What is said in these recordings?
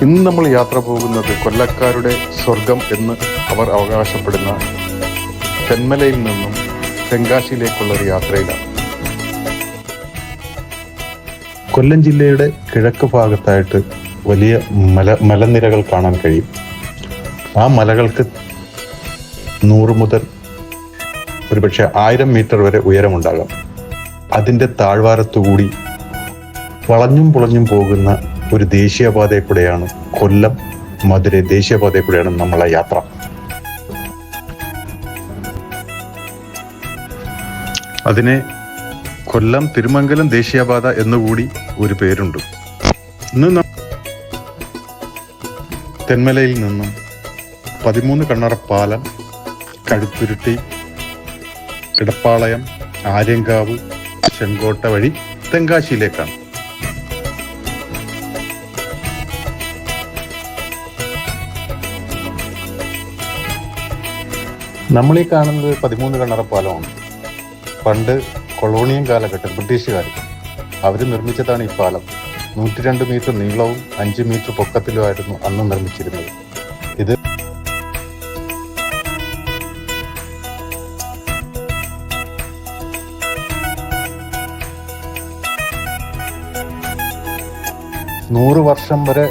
ഇന്ന് നമ്മൾ യാത്ര പോകുന്നത് കൊല്ലക്കാരുടെ സ്വർഗം എന്ന് അവർ അവകാശപ്പെടുന്ന തെന്മലയിൽ നിന്നും തെങ്കാശിയിലേക്കുള്ള ഒരു യാത്രയിലാണ്. കൊല്ലം ജില്ലയുടെ കിഴക്ക് ഭാഗത്തായിട്ട് വലിയ മലനിരകൾ കാണാൻ കഴിയും. ആ മലകൾക്ക് 100 മുതൽ ഒരുപക്ഷെ 1000 മീറ്റർ വരെ ഉയരമുണ്ടാകാം. അതിൻ്റെ താഴ്വാരത്തുകൂടി വളഞ്ഞും പുളഞ്ഞും പോകുന്ന ഒരു ദേശീയപാതയിൽ കൂടെയാണ്, കൊല്ലം മധുരൈ ദേശീയപാതയിൽ കൂടെയാണ് നമ്മളെ യാത്ര. അതിനെ കൊല്ലം തിരുമംഗലം ദേശീയപാത എന്നുകൂടി ഒരു പേരുണ്ട്. ഇന്ന് തെന്മലയിൽ നിന്നും 13 കണ്ണറ പാലം, കഴുത്തുരുട്ടി, ഇടപ്പാളയം, ആര്യങ്കാവ്, ചെങ്കോട്ട വഴി തെങ്കാശിയിലേക്കാണ്. നമ്മളീ കാണുന്നത് 13 കണ്ണറ പാലമാണ്. പണ്ട് കൊളോണിയൻ കാലഘട്ടം ബ്രിട്ടീഷുകാർ അവർ നിർമ്മിച്ചതാണ് ഈ പാലം. 102 മീറ്റർ നീളവും 5 മീറ്റർ പൊക്കത്തിലുമായിരുന്നു അന്ന് നിർമ്മിച്ചിരുന്നത്. ഇത് നൂറ് വർഷം വരെ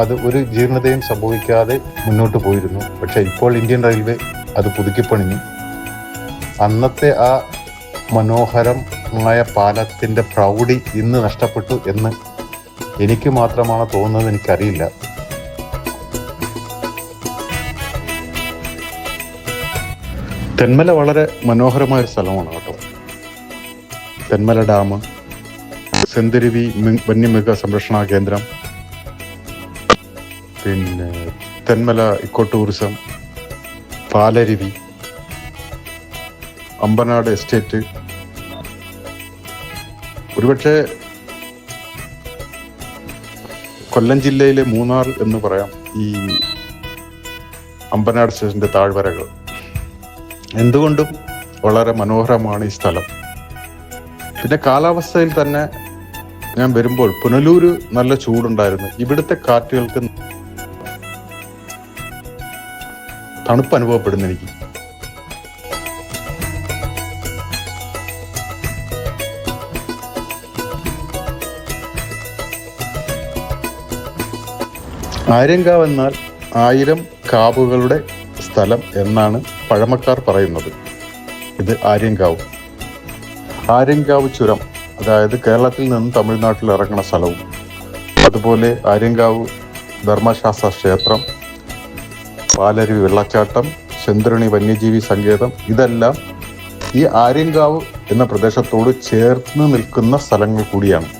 അത് ഒരു ജീർണതയും സംഭവിക്കാതെ മുന്നോട്ട് പോയിരുന്നു. പക്ഷെ ഇപ്പോൾ ഇന്ത്യൻ റെയിൽവേ അത് പുതുക്കിപ്പണിഞ്ഞു. അന്നത്തെ ആ മനോഹരമായ പാലത്തിൻ്റെ പ്രൗഢി ഇന്ന് നഷ്ടപ്പെട്ടു എന്ന് എനിക്ക് മാത്രമാണ് തോന്നുന്നത്, എനിക്കറിയില്ല. തെന്മല വളരെ മനോഹരമായ സ്ഥലമാണ് കേട്ടോ. തെന്മല ഡാം, സെന്തിരുവി വന്യമൃഗ സംരക്ഷണ കേന്ദ്രം, പിന്നെ Thenmala eco tourism, Palaruvi, Ambanad estate. ഒരുപക്ഷെ കൊല്ലം ജില്ലയിലെ മൂന്നാർ എന്ന് പറയാം ഈ അമ്പനാട് സ്റ്റേഷന്റെ താഴ്വരകൾ. എന്തുകൊണ്ടും വളരെ മനോഹരമാണ് ഈ സ്ഥലം. പിന്നെ കാലാവസ്ഥയിൽ തന്നെ ഞാൻ വരുമ്പോൾ പുനലൂര് നല്ല ചൂടുണ്ടായിരുന്നു. ഇവിടുത്തെ കാറ്റുകൾക്ക് തണുപ്പ് അനുഭവപ്പെടുന്നു എനിക്ക്. ആര്യങ്കാവ് എന്നാൽ 1000 കാവുകളുടെ സ്ഥലം എന്നാണ് പഴമക്കാർ പറയുന്നത്. ഇത് ആര്യങ്കാവ് ചുരം, അതായത് കേരളത്തിൽ നിന്ന് തമിഴ്നാട്ടിൽ ഇറങ്ങുന്ന സ്ഥലവും, അതുപോലെ ആര്യങ്കാവ് ധർമ്മശാസ്ത്ര ക്ഷേത്രം, പാലരുവി വെള്ളച്ചാട്ടം, ചെന്തുരണി വന്യജീവി സങ്കേതം, ഇതെല്ലാം ഈ ആര്യങ്കാവ് എന്ന പ്രദേശത്തോട് ചേർന്ന് നിൽക്കുന്ന സ്ഥലങ്ങൾ കൂടിയാണ്.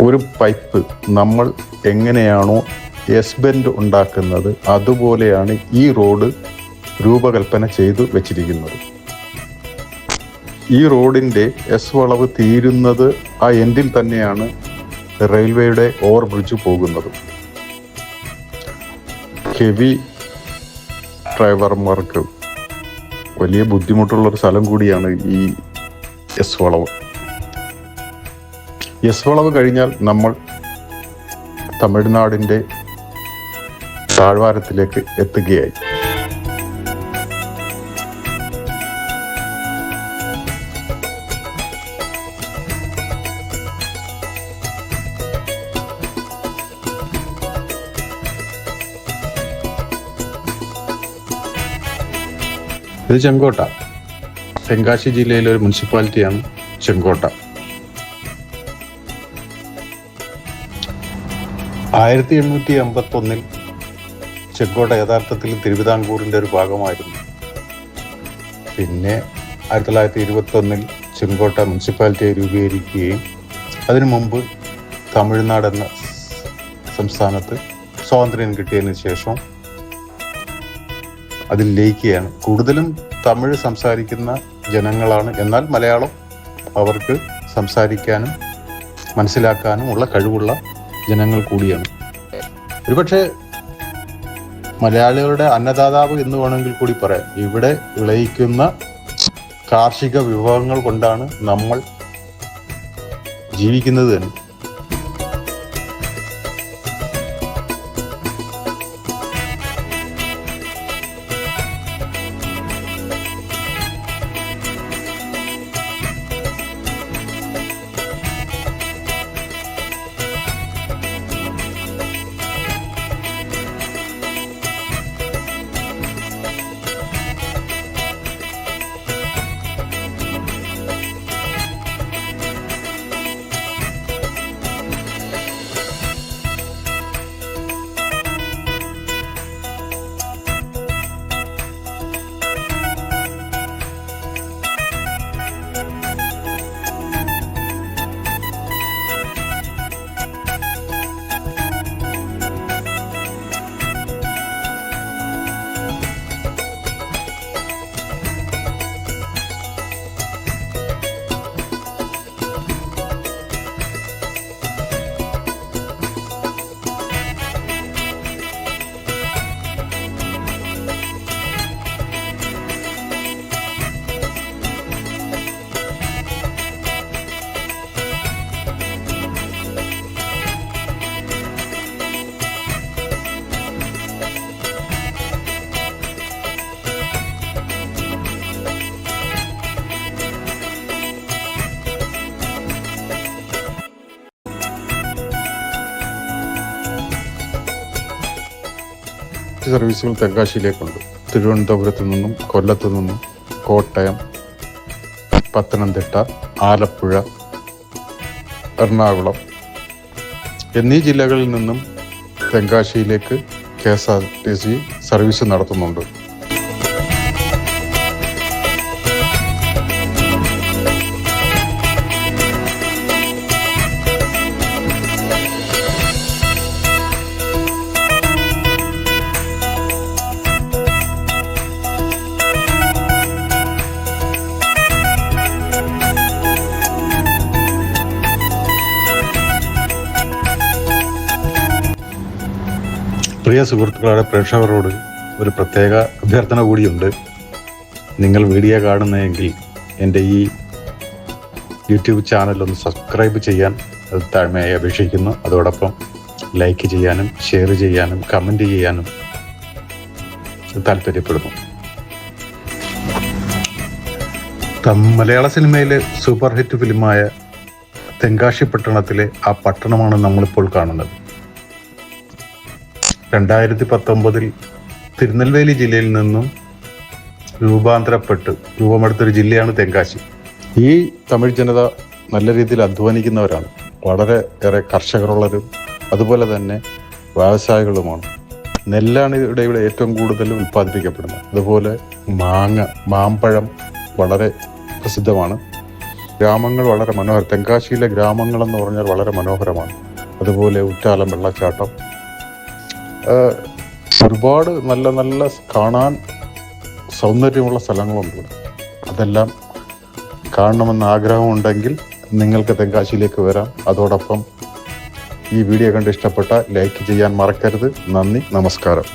ഒരു പൈപ്പ് നമ്മൾ എങ്ങനെയാണോ എസ് ബെൻഡ് ഉണ്ടാക്കുന്നത് അതുപോലെയാണ് ഈ റോഡ് രൂപകൽപ്പന ചെയ്തു വെച്ചിരിക്കുന്നത്. ഈ റോഡിൻ്റെ എസ് വളവ് തീരുന്നത് ആ എൻഡിൽ തന്നെയാണ് റെയിൽവേയുടെ ഓവർ ബ്രിഡ്ജ് പോകുന്നത്. ഹെവി ഡ്രൈവർമാർക്ക് വലിയ ബുദ്ധിമുട്ടുള്ളൊരു സ്ഥലം കൂടിയാണ് ഈ എസ് വളവ്. എസ് വളവ് കഴിഞ്ഞാൽ നമ്മൾ തമിഴ്നാടിൻ്റെ താഴ്വാരത്തിലേക്ക് എത്തുകയായി. ഇത് ചെങ്കോട്ട, തെങ്കാശി ജില്ലയിലെ ഒരു മുനിസിപ്പാലിറ്റിയാണ് ചെങ്കോട്ട. 1851 ചെങ്കോട്ട യഥാർത്ഥത്തിൽ തിരുവിതാംകൂറിൻ്റെ ഒരു ഭാഗമായിരുന്നു. പിന്നെ 1921 ചെങ്കോട്ട മുനിസിപ്പാലിറ്റിയെ രൂപീകരിക്കുകയും അതിനു മുമ്പ് തമിഴ്നാട് എന്ന സംസ്ഥാനത്ത് സ്വാതന്ത്ര്യം കിട്ടിയതിന് ശേഷം അതിൽ ലയിക്കുകയാണ്. കൂടുതലും തമിഴ് സംസാരിക്കുന്ന ജനങ്ങളാണ്. എന്നാൽ മലയാളം അവർക്ക് സംസാരിക്കാനും മനസ്സിലാക്കാനും ഉള്ള കഴിവുള്ള ജനങ്ങൾ കൂടിയാണ്. ഒരുപക്ഷെ മലയാളികളുടെ അന്നദാതാവ് എന്ന് വേണമെങ്കിൽ കൂടി പറയാം. ഇവിടെ വിളയിക്കുന്ന കാർഷിക വിഭവങ്ങൾ കൊണ്ടാണ് നമ്മൾ ജീവിക്കുന്നത് തന്നെ. സർവീസുകൾ തെങ്കാശിയിലേക്കുണ്ട്. തിരുവനന്തപുരത്തു നിന്നും, കൊല്ലത്തു നിന്നും, കോട്ടയം, പത്തനംതിട്ട, ആലപ്പുഴ, എറണാകുളം എന്നീ ജില്ലകളിൽ നിന്നും തെങ്കാശിയിലേക്ക് KSRTC സർവീസ് നടത്തുന്നുണ്ട്. പ്രിയ സുഹൃത്തുക്കളുടെ പ്രേക്ഷകരോട് ഒരു പ്രത്യേക അഭ്യർത്ഥന കൂടിയുണ്ട്. നിങ്ങൾ വീഡിയോ കാണുന്നതെങ്കിൽ എൻ്റെ ഈ യൂട്യൂബ് ചാനൽ ഒന്ന് സബ്സ്ക്രൈബ് ചെയ്യാൻ താഴ്മയായി അപേക്ഷിക്കുന്നു. അതോടൊപ്പം ലൈക്ക് ചെയ്യാനും ഷെയർ ചെയ്യാനും കമൻറ്റ് ചെയ്യാനും താല്പര്യപ്പെടുന്നു. മലയാള സിനിമയിലെ സൂപ്പർ ഹിറ്റ് ഫിലിമായ തെങ്കാശി പട്ടണത്തിലെ ആ പട്ടണമാണ് നമ്മളിപ്പോൾ കാണുന്നത്. 2019 തിരുനെൽവേലി ജില്ലയിൽ നിന്നും രൂപമെടുത്തൊരു ജില്ലയാണ് തെങ്കാശി. ഈ തമിഴ് ജനത നല്ല രീതിയിൽ അധ്വാനിക്കുന്നവരാണ്. വളരെ ഏറെ കർഷകരുള്ളവരും അതുപോലെ തന്നെ വ്യവസായികളുമാണ്. നെല്ലാണ് ഇവിടെ ഏറ്റവും കൂടുതൽ ഉൽപ്പാദിപ്പിക്കപ്പെടുന്നത്. അതുപോലെ മാമ്പഴം വളരെ പ്രസിദ്ധമാണ്. ഗ്രാമങ്ങൾ വളരെ മനോഹരം. തെങ്കാശിയിലെ ഗ്രാമങ്ങളെന്ന് പറഞ്ഞാൽ വളരെ മനോഹരമാണ്. അതുപോലെ ഉറ്റാലം വെള്ളച്ചാട്ടം, ഒരുപാട് നല്ല നല്ല കാണാൻ സൗന്ദര്യമുള്ള സ്ഥലങ്ങളുണ്ട്. അതെല്ലാം കാണണമെന്ന് ആഗ്രഹമുണ്ടെങ്കിൽ നിങ്ങൾക്ക് തെങ്കാശിയിലേക്ക് വരാം. അതോടൊപ്പം ഈ വീഡിയോ കണ്ട് ഇഷ്ടപ്പെട്ട ലൈക്ക് ചെയ്യാൻ മറക്കരുത്. നന്ദി, നമസ്കാരം.